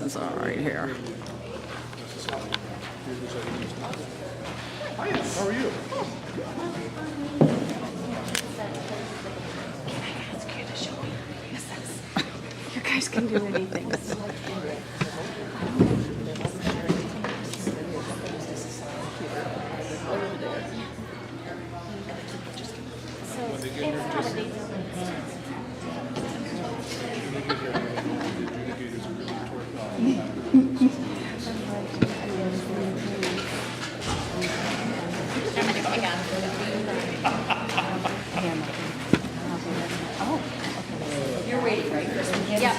is all right here. Hi, how are you? Can I ask you to show me your pieces? You guys can do anything. You're waiting, right? Yeah.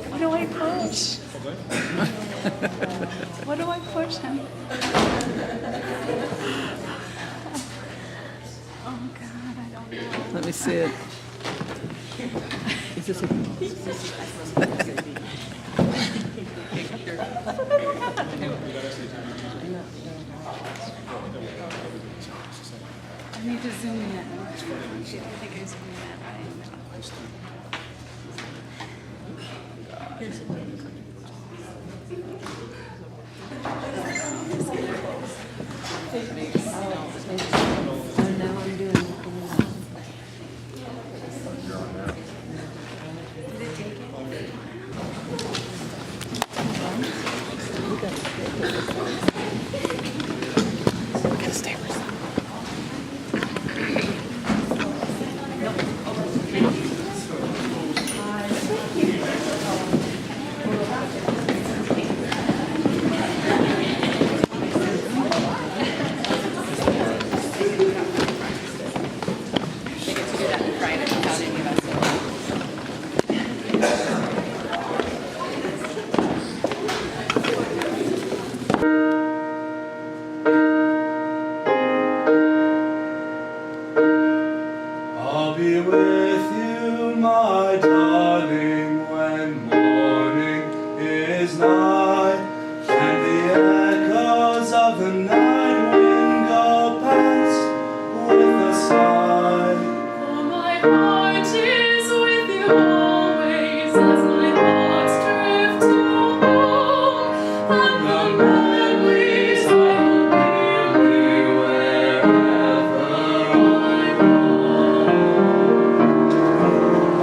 What do I push? What do I push, honey? Oh God, I don't know. Let me see it. Is this I need to zoom in. I think I zoom in right. I'll be with you, my darling, when morning is nigh, and the echoes of the night wind go past with a sigh. For my heart is with you always, as my thoughts drift to home, and the memories I will bring me wherever I roam.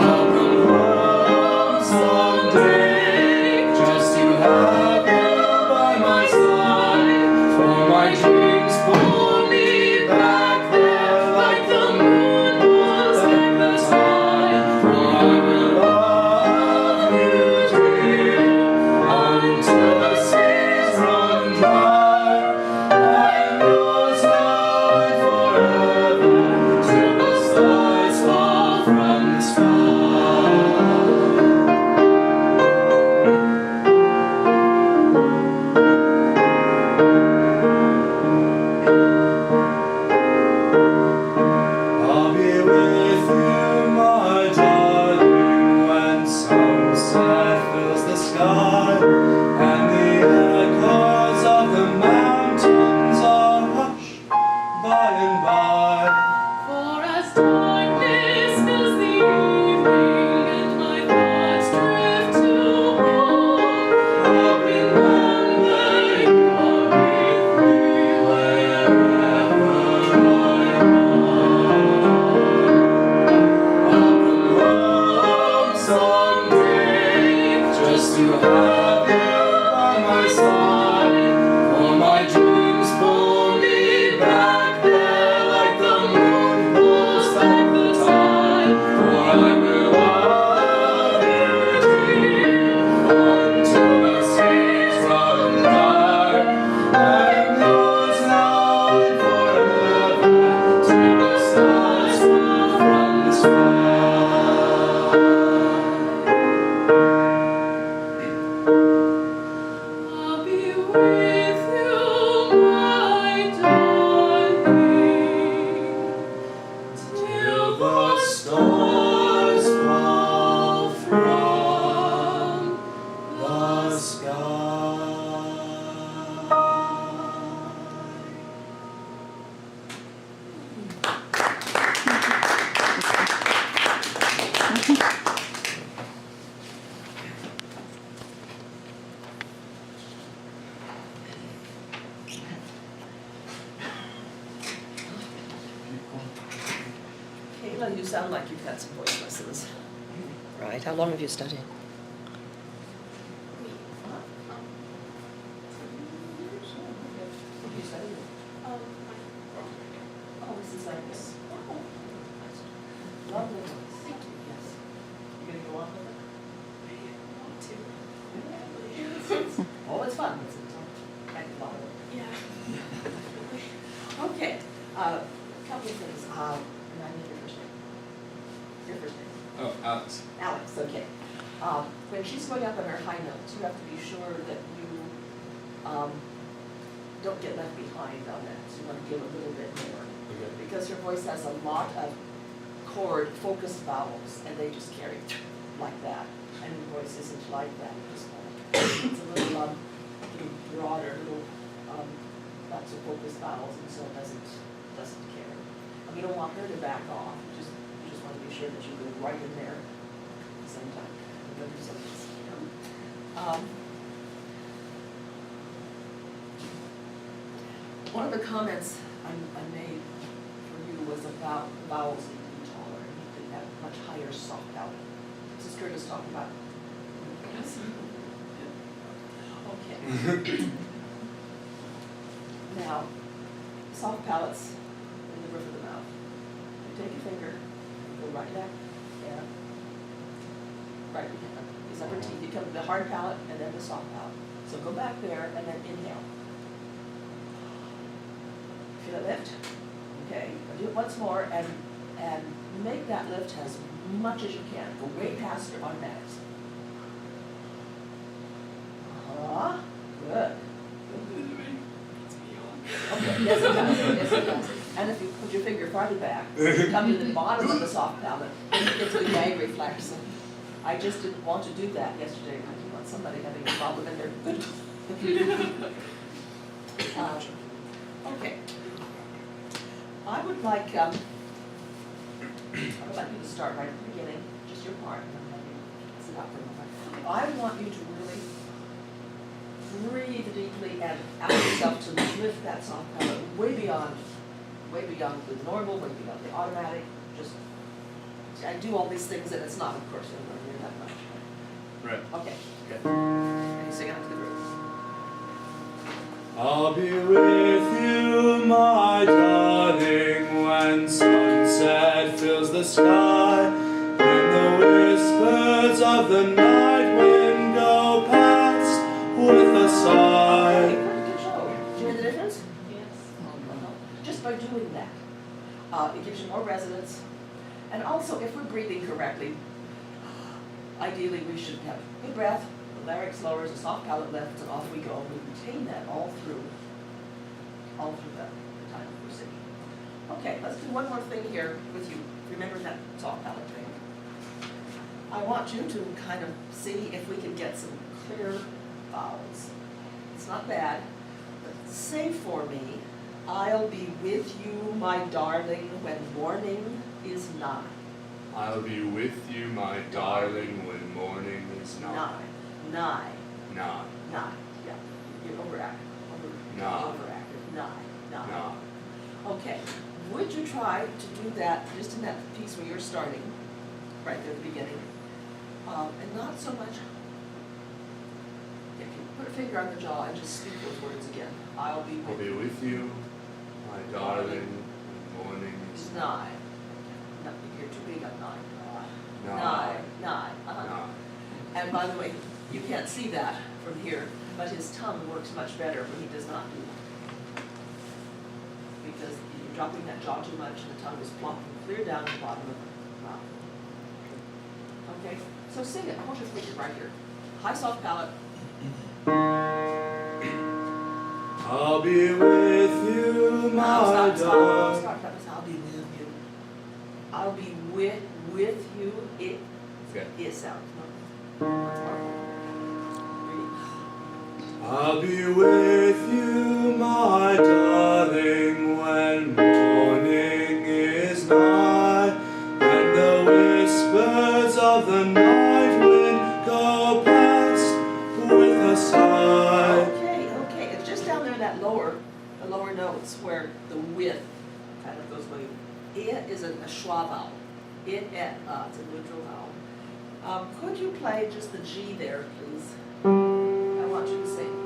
I'll come home someday, just to have you by my side, for my dreams pull me back there like the moon pulls back the tide. For I will love you, dear, until the seas run dry. I am yours now and forever, till the stars fall from the sky. I'll be with you, my darling, when sunset fills the sky, and the echoes of the mountains are hushed by and by. For as darkness fills the evening, and my thoughts drift to home, I'll remember you are with me wherever I roam. I'll come home someday, just to have you by my side, for my dreams pull me back there like the moon pulls back the tide. For I will love you, dear, until the seas run dry. I am yours now and forever, till the stars fall from the sky. I'll be with you, my darling, till The the stars fall from the sky. Helena, you sound like you've had some voice lessons. Right, how long have you studied? Have you studied it? Oh, this is like this. Lovely voice. Thank you. Yes. You gonna go on with it? Oh, it's fun. It's a lot of it. Yeah. Okay, couple of things. And I need your first name. Your first name. Oh, Alex. Alex, okay. When she's going up on her high notes, you have to be sure that you don't get left behind on that. So you want to give a little bit more. Okay. Because her voice has a lot of chord focused vowels, and they just carry like that. And your voice isn't like that at this point. It's a little broader, little lots of focused vowels, and so it doesn't carry. And we don't want her to back off. You just want to be sure that you go right in there at the same time. We'll do some of this. One of the comments I made for you was about vowels need to be taller, and you could have much higher soft out. Mrs. Curtis talked about. Yes. Okay. Now, soft palates in the roof of the mouth. You take your finger, go right back, yeah. Right, these upper teeth. You come to the hard palate and then the soft palate. So go back there and then inhale. Feel it lift? Okay, do it once more and make that lift as much as you can. Go way past your automatics. Good. Okay, yes it does, yes it does. And if you put your finger farther back, come to the bottom of the soft palate, and you get to the gag reflex. I just didn't want to do that yesterday. I didn't want somebody having a problem in their good. Okay. I would like you to start right at the beginning, just your part, and then maybe sit up for a moment. I want you to really breathe deeply and allow yourself to lift that soft palate way beyond the normal, way beyond the automatic. Just I do all these things, and it's not, of course, anywhere near that much. Right. Okay. Okay. Can you sing it to the group? I'll be with you, my darling, when sunset fills the sky, and the whispers of the night wind go past with a sigh. Okay, pretty good show. Do you hear the difference? Yes. Just by doing that, it gives you more resonance. And also, if we're breathing correctly, ideally we should have good breath, the larynx lowers, the soft palate lifts, and off we go. We retain that all through the time we're singing. Okay, let's do one more thing here with you. Remember that soft palate thing. I want you to kind of see if we can get some clear vowels. It's not bad, but say for me, I'll be with you, my darling, when morning is nigh. I'll be with you, my darling, when morning is nigh. Nigh. Nigh. Nigh. Yeah. You're overactive. Nigh. Overactive. Nigh. Nigh. Okay. Would you try to do that just in that piece where you're starting, right there at the beginning, and not so much. If you put a finger on the jaw and just speak those words again. I'll be I'll be with you, my darling, when morning is nigh. No, you're too big on nigh. nigh. Nigh. Nigh. And by the way, you can't see that from here, but his tongue works much better when he does not do that. Because you're dropping that jaw too much and the tongue is plopping clear down the bottom of the mouth. Okay, so sing it. I want you to figure right here. High soft palate. I'll be with you, my darling. Stop. That was I'll be with you. I'll be with you. It Okay. is sound. Once more. I'll be with you, my darling, when morning is nigh, and the whispers of the night wind go past with a sigh. Okay. It's just down there in that the lower notes where the with kind of goes away. I is a schwa vowel. It's a neutral vowel. Could you play just the G there, please? I want you to sing.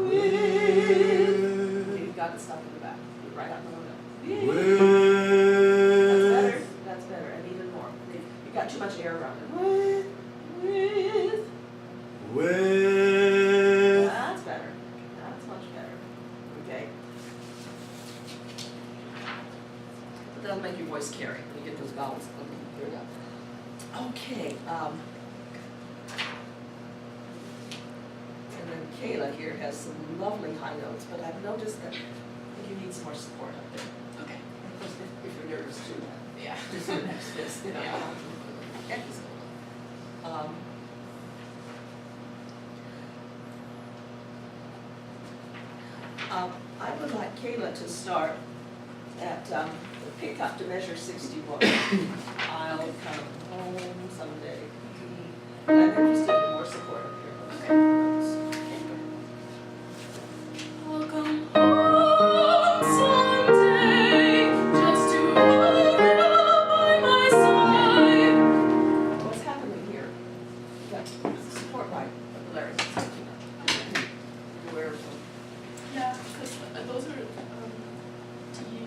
With. You've got it stuck in the back. Right up the window. With. That's better, and even more. You've got too much air around it. With. With. That's better. That's much better. Okay. But that'll make your voice carry when you get those vowels. Here we go. Okay. And then Kayla here has some lovely high notes, but I've noticed that you need some more support up there. Okay. And of course, if you're nervous too, Yeah. just do the next fist, you know. Yeah. Excellent. I would like Kayla to start at the pickup to measure 61. I'll come home someday. And I'm interested in more support up here. I'll come home someday just to have you by my side. What's happening here? You got the support right, but the larynx is sticking up. You're aware of them. Yeah, because those are D and E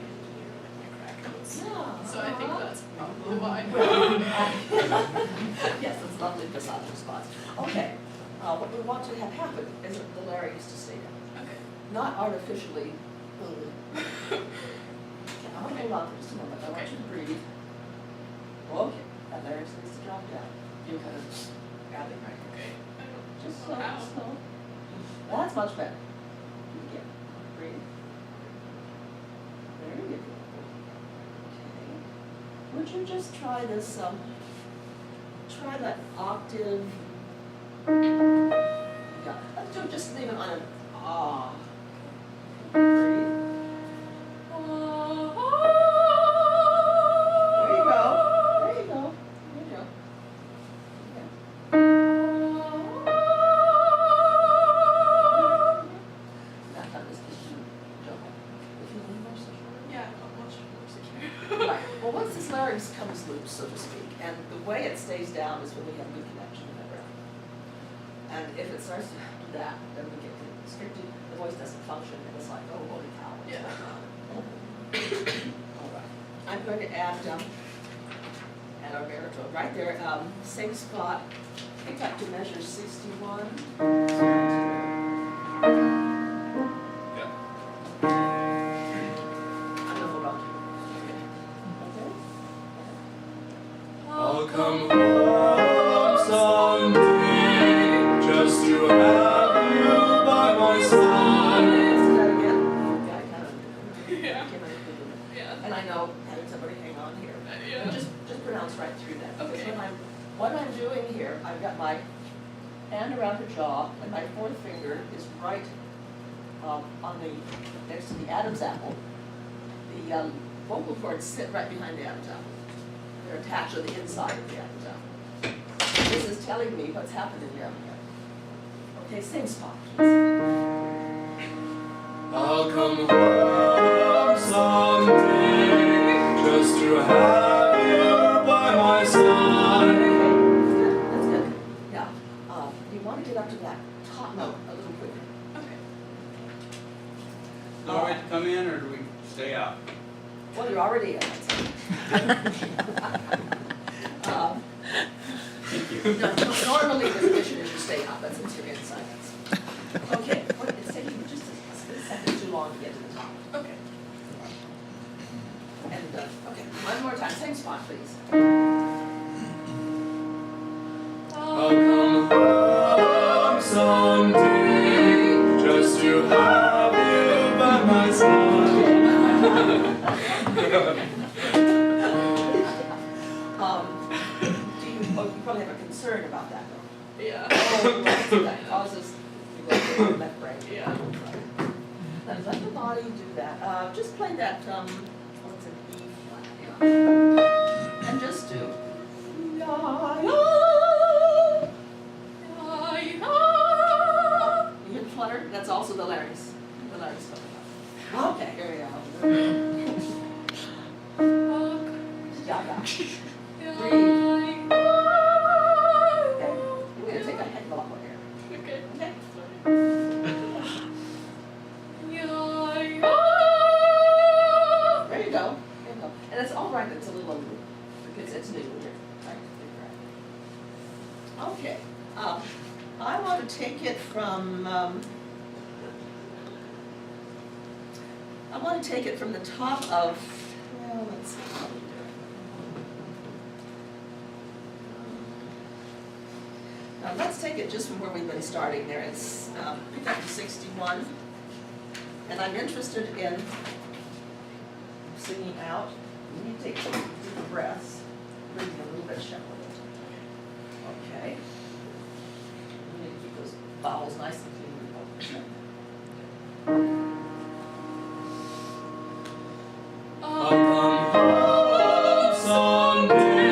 are crack notes. Yeah. So I think that's probably why. Yes, it's lovely passage spots. Okay, what we want to have happen is the larynx to stay down, Okay. not artificially. Okay, I'm gonna hold on for just a moment. I want you to breathe. Okay, that larynx needs to drop down. You kind of got it right. Okay. I don't Just know slow, how. slow. That's much better. Yeah, breathe. Very good. Okay. Would you just try this, try that octave. Yeah, let's do just leave it on an ah. Breathe. There you go. There you go. There you go. That time is just joking. If you lean more secure. Yeah, much more secure. Right. Well, once this larynx comes loose, so to speak, and the way it stays down is when we have a good connection with that breath. And if it starts to do that, then we get constricted, the voice doesn't function, and it's like, oh, holy cow. what's Yeah. going on? All right. I'm going to add our baritone right there, same spot, pick up to measure 61. Yeah. I'm gonna hold on to it. Okay? I'll come home someday just to have you by my side. Let's do that again. Okay, I kind of. Yeah. came out with it. Yeah. And I know having somebody hang on here. Yeah. And just pronounce right through that. Because Okay. what I'm doing here, I've got my hand around her jaw, and my fourth finger is right on the next to the Adam's apple. The vocal cords sit right behind the Adam's apple. They're attached to the inside of the Adam's apple. This is telling me what's happening down here. Okay, same spot, please. I'll come home someday just to have you by my side. That's good. Yeah. You want to get up to that top note a little quicker. Okay. All right to come in, or do we stay out? Well, you're already in. Normally the tradition is you stay up, but since you're inside, that's. Okay, it's taking just a second too long to get to the top. Okay. And, okay, one more time, same spot, please. I'll come home someday just to have you by my side. You probably have a concern about that, though. Yeah. Oh, that causes you go to the left brain. Yeah. Now, let the body do that. Just play that, what's an E flat? Yeah. And just do. You hit flutter, that's also the larynx. The larynx coming up. Okay, here we go. Yeah. Breathe. Okay. We're gonna take a heck of a lot more air. Okay. Okay? There you go. There you go. And it's all right that it's a little over because it's new here. Right? Okay. I want to take it from the top of, well, let's see how we do it. Now let's take it just from where we've been starting there. It's pick up to 61. And I'm interested in singing out. You need to take some deep breaths, breathing a little bit shallow. Okay. You need to keep those vowels nice and clean. I'll come home someday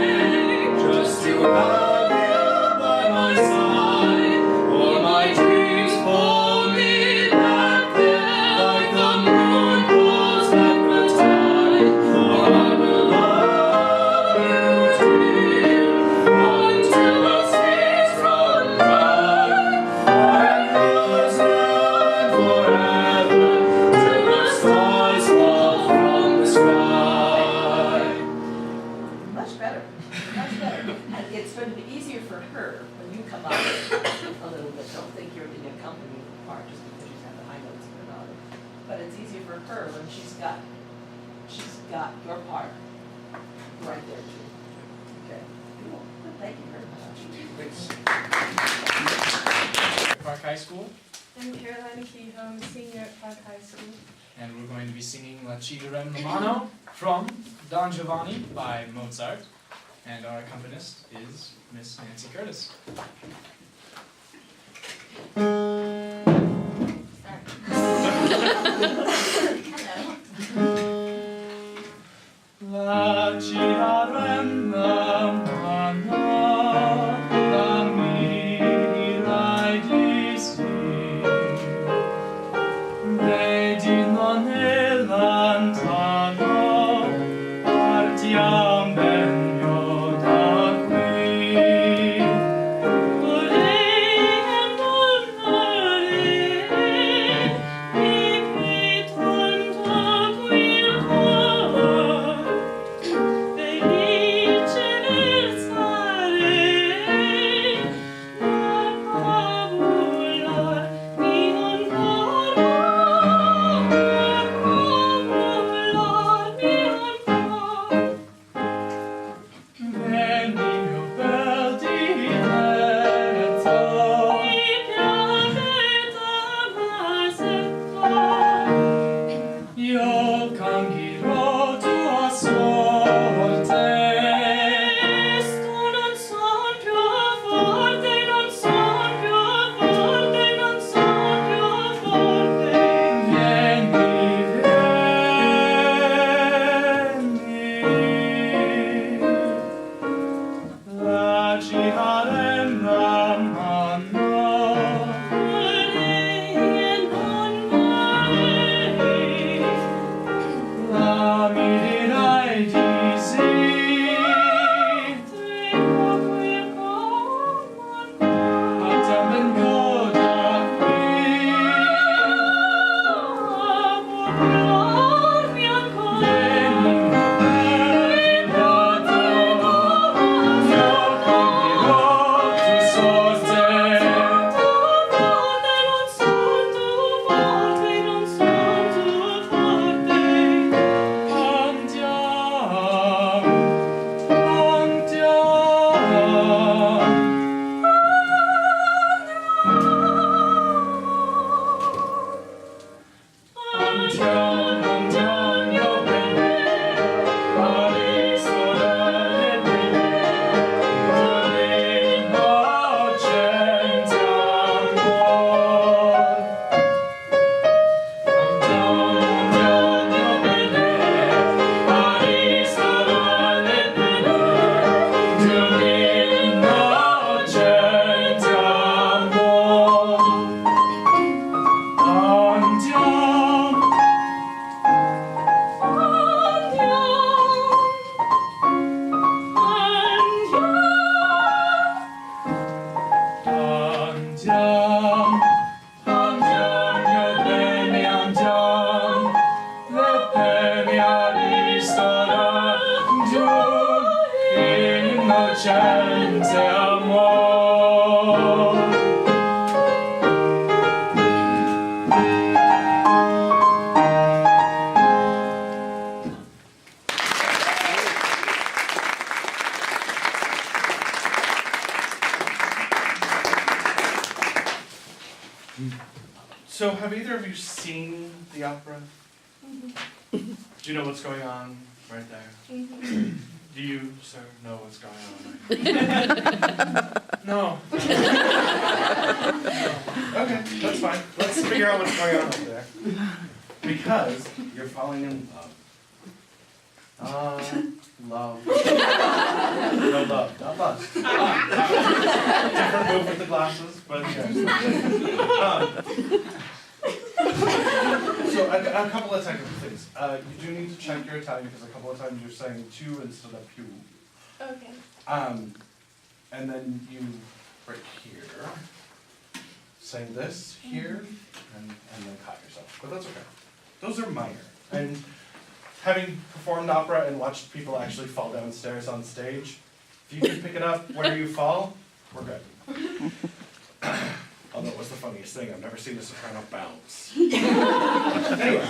just to have you by my side, or my dreams pull me back there like the moon pulls back the tide. For I will love you, dear, until the seas run dry. And yours now and forever, till the stars fall from the sky. Much better, much better. And it's going to be easier for her when you come up a little bit. Don't think you're the accompanying part just because you have the high notes put on it. But it's easier for her when she's got your part right there too. Okay. Cool. Thank you very much. Park High School, I'm Carolina Keyhome, senior at Park High School. and we're going to be singing La Chigarem Romano from Don Giovanni by Mozart, and our accompanist is Miss Nancy Curtis. La Chigarem Romano, la mirai di sì. Vedi non è lontano, partiam meglio da qui. Vorrei amore, mi tanto qui il cuore, felice versare la favola mio ancora. Veni mio bel diletto, mi piace t'amasetto, io cangherò tua sorte. Sto non son più forte, non son più forte, non son più forte. Vieni, vieni. La Chigarem Romano, vorrei e non vorrei, la mi dirai di sì. Tremo qui come Partiam vengo da qui. Parlarmi ancora. Veni, io cambierò innocente amor. So, have either of you seen the opera? Do you know what's going on right there? Do you, sir, know what's going on right there? No. Okay, that's fine. Let's figure out what's going on right there. Because you're falling in love. Love. No love, not lust. Different move with the glasses, but yes. So a couple of technical things. You do need to check your Italian because a couple of times you're saying tu instead of più. Okay. And then you, right here, saying this here, and then caught yourself. But that's okay. Those are minor. And having performed opera and watched people actually fall downstairs on stage, if you can pick it up where you fall, we're good. Although it was the funniest thing, I've never seen a soprano bounce. Anyway.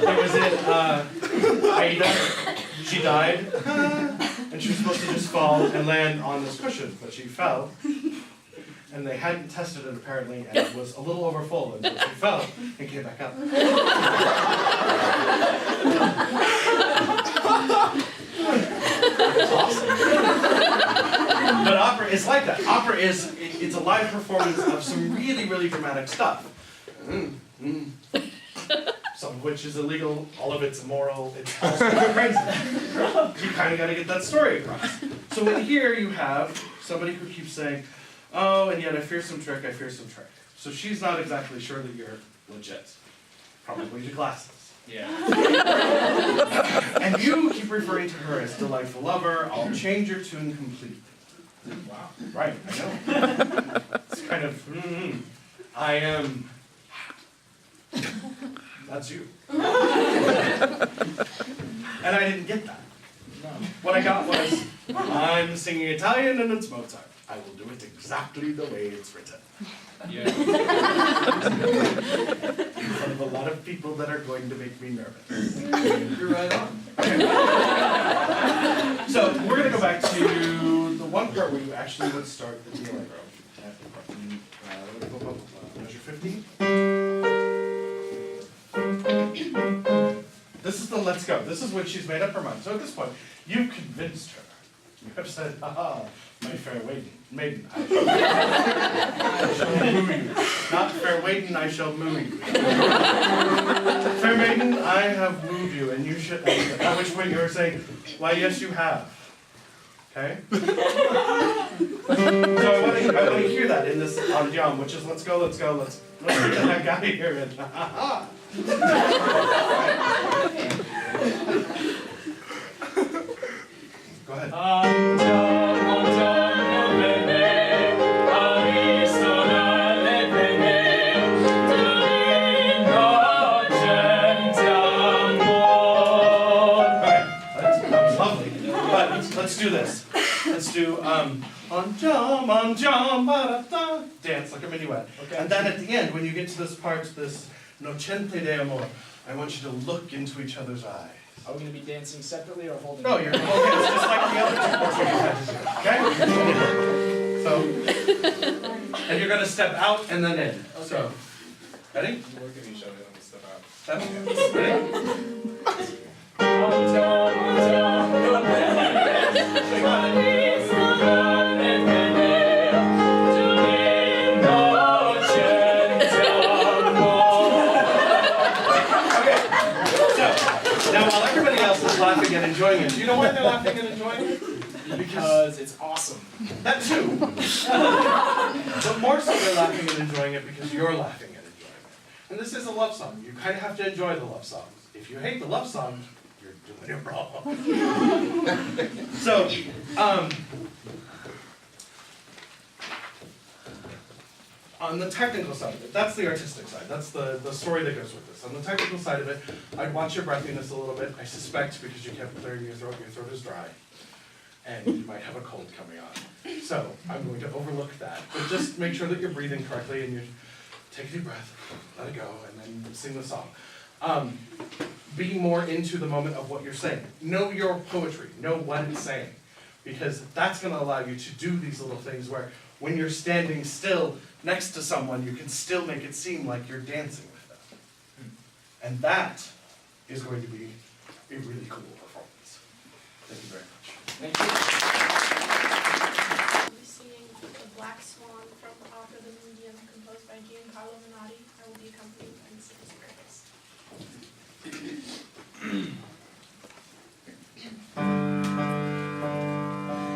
It was in Aida. She died, and she was supposed to just fall and land on this cushion, but she fell. And they hadn't tested it apparently, and it was a little overfull, and so she fell and came back up. It's awesome. But opera is like that. Opera is, it's a live performance of some really, really dramatic stuff. Some of which is illegal, all of it's immoral, it's all crazy. You kind of got to get that story across. So in here you have somebody who keeps saying, oh, and yet I fear some trick, I fear some trick. So she's not exactly sure that you're legit. Probably your glasses. Yeah. And you keep referring to her as delightful lover, I'll change your tune completely. Wow. Right, I know. It's kind of, I am, that's you. And I didn't get that. No. What I got was, I'm singing Italian and it's Mozart. I will do it exactly the way it's written. Yeah. In front of a lot of people that are going to make me nervous. You're right on. Okay. So we're going to go back to the one part where you actually would start the Allegro. Measure 15. This is the let's go. This is when she's made up her mind. So at this point, you've convinced her. You have said, "Ah, my fair maiden, I shall woo you. Not fair maiden, I shall moo you. Fair maiden, I have wooed you, and you should." At which point you're saying, "Why, yes, you have." Okay. So I want to hear that in this andiamo, which is let's go, let's get the heck out of here. And go ahead. Let's do this. Let's do dance like a minuet. Okay. And then at the end, when you get to this part, this nocente de amor, I want you to look into each other's eyes. Are we going to be dancing separately or holding? No, you're holding hands just like the other two parts we had to do. Okay? So, and you're going to step out and then in. Okay. So, ready? You look at each other and we step out. That's ready? Now, while everybody else is laughing and enjoying it, do you know why they're laughing and enjoying it? Because it's awesome. That too. But more so they're laughing and enjoying it because you're laughing and enjoying it. And this is a love song. You kind of have to enjoy the love songs. If you hate the love songs, you're doing it wrong. So, On the technical side of it, that's the artistic side, that's the story that goes with this. On the technical side of it, I'd watch your breathiness a little bit. I suspect because you kept clearing your throat is dry. And you might have a cold coming on. So I'm going to overlook that. But just make sure that you're breathing correctly and you take a deep breath, let it go, and then sing the song. Be more into the moment of what you're saying. Know your poetry, know what it's saying. Because that's going to allow you to do these little things where when you're standing still next to someone, you can still make it seem like you're dancing with them. And that is going to be a really cool performance. Thank you very much. Thank you. I'll be singing The Black Swan from the opera The Medium, composed by Giancarlo Menotti. I will be accompanied by Mrs. Grace.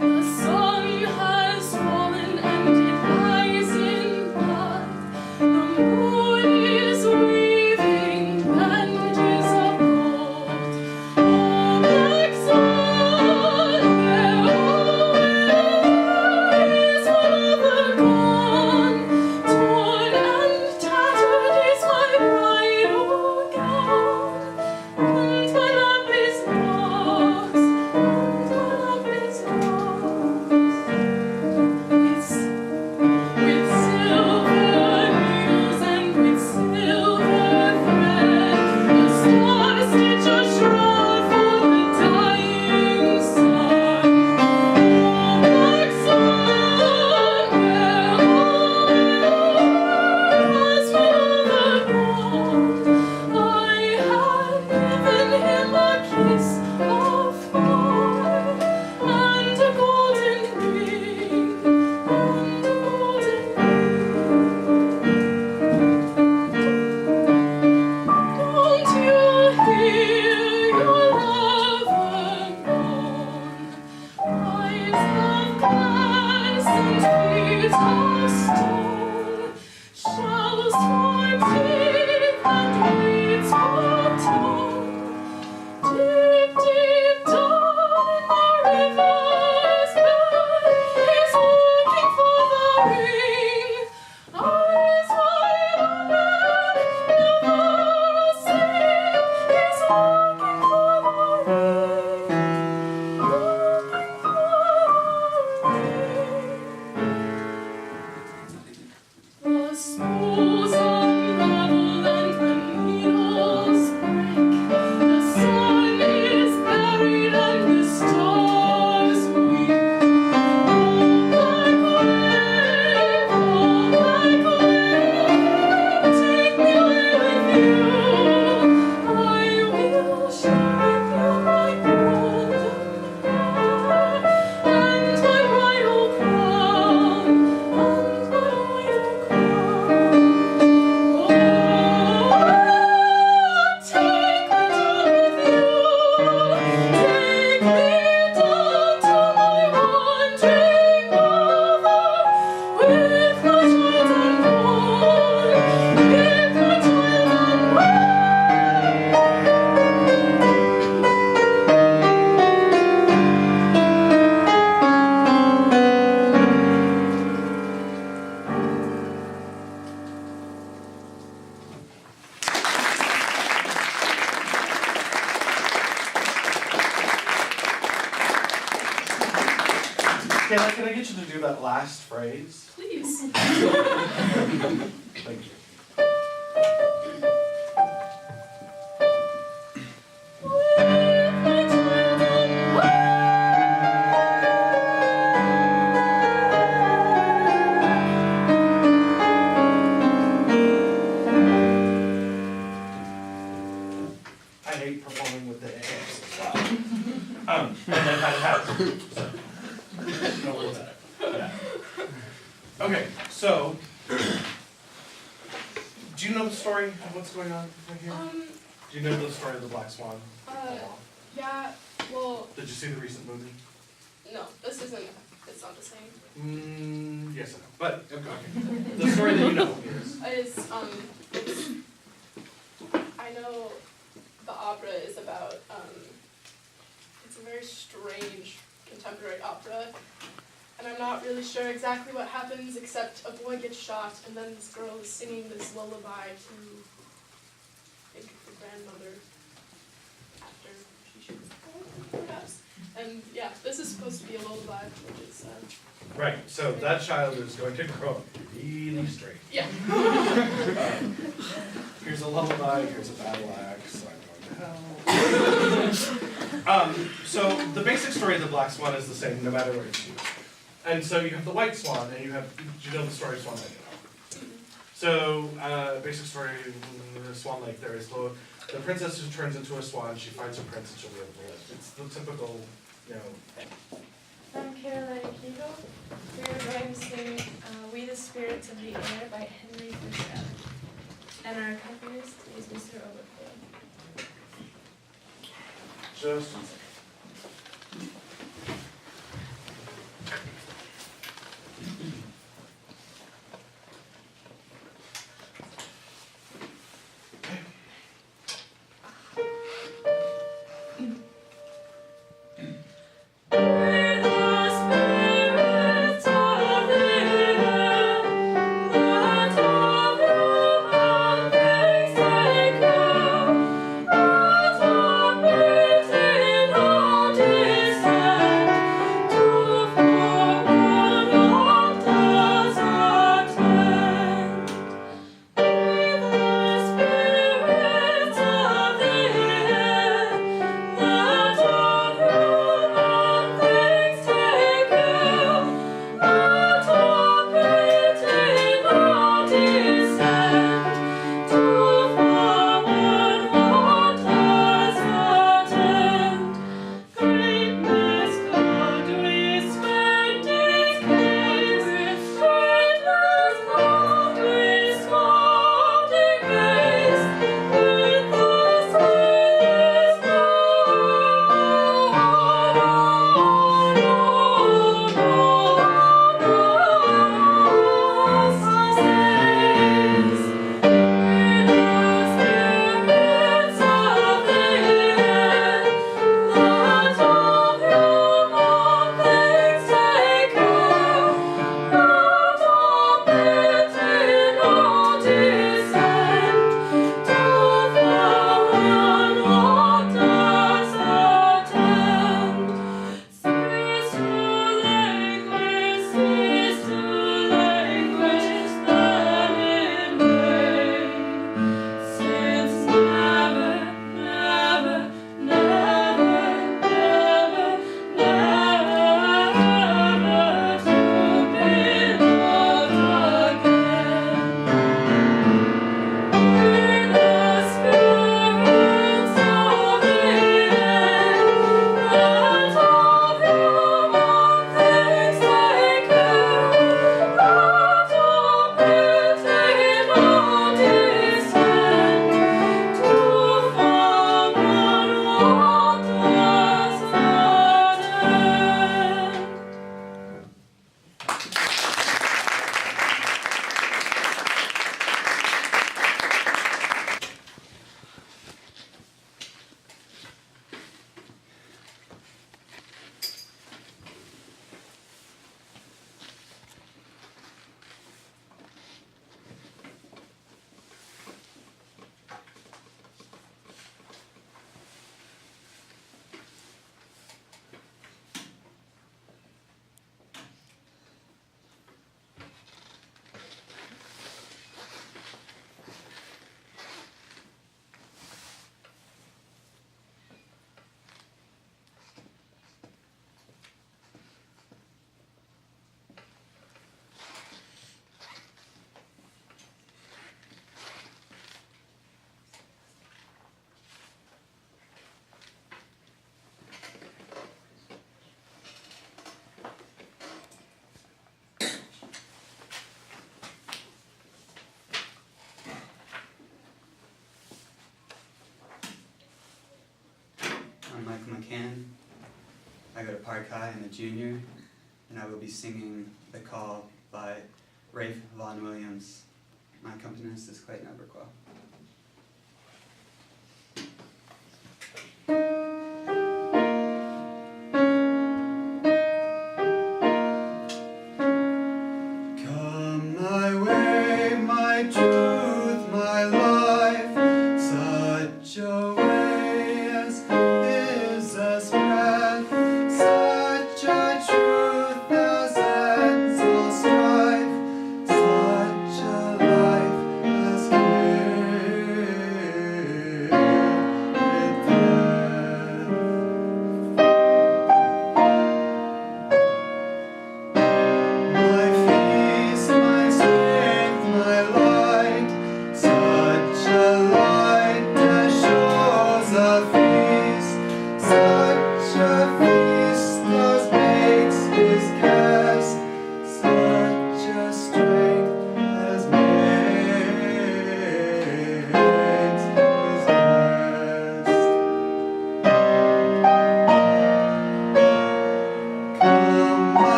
The sun has fallen and it lies in blood. The moon is weaving bandages of gold. Oh, black swan, where is my lover gone? Torn and tattered is my bridal gown, and my lamp is lost, and my lamp is lost. With silver needles and with silver thread, the stars stitch a shroud for the dying sun. Oh, black swan, where has my lover gone? I had given him a kiss of thorn and a golden ring, and a golden Don't you hear your lover moan? Eyes of glass and feet of stone, shells for teeth and weeds for tongue. Deep, deep down in the river's bed, he's looking for the ring. Eyes wide open, never a sing. He's looking for the ring, looking for the ring. The spools unravel and the needles break. The sun is buried and the stars weep. Oh, black wave, take me away with you. I will share with you my golden hair and my bridal crown, and my royal crown. Oh, take me down with you. Take me down to my wandering lover, with my child unborn, with my child unborn. Kayla, can I get you to do that last phrase? Please. Thank you. With my child unborn. I hate performing with the AS as well. And then that happens. So, don't worry about it. Yeah. Okay, so, do you know the story of what's going on right here? Do you know the story of the Black Swan? Yeah, well, Did you see the recent movie? no, this isn't, it's not the same. Yes, I know, but, okay. The story that you know is, It's, I know the opera is about, it's a very strange contemporary opera, and I'm not not really sure exactly what happens, except a boy gets shot, and then this girl is singing this lullaby to, I think, the grandmother after she shoots the boy, perhaps. And yeah, this is supposed to be a lullaby, which is, Right, so that child is going to grow up really straight. yeah. Here's a lullaby, here's a battle axe, I'm going to hell. So the basic story of the black swan is the same no matter where it's used. And so you have the white swan, and you know the story of Swan Lake at all. So, basic story of Swan Lake, there is the princess who turns into a swan, she finds her prince, and she'll be able to live. It's the typical, you know. I'm Caroline Kegel. We are going to sing We the Spirits of the Air by Henry Purcell. And our accompanist is Mr. Overfield. Just I'm Michael McCann. I go to Park High. I'm a junior, and I will be singing The Call by Rafe Vaughan Williams. My accompanist is Clayton Eberquell.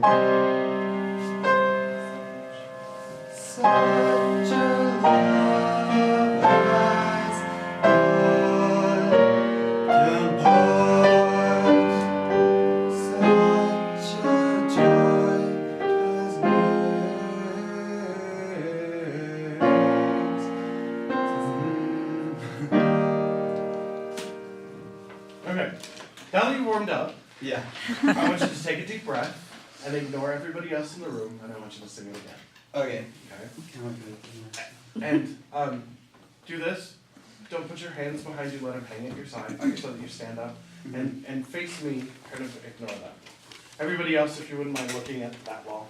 Such a love has all compart. Such a joy has Okay, now that you warmed up, Yeah. I want you to take a deep breath and ignore everybody else in the room, and I want you to sing it again. Okay. Okay? Can we do it? And do this. Don't put your hands behind you, let them hang at your side so that you stand up. And face me, kind of ignore that. Everybody else, if you wouldn't mind looking at that wall.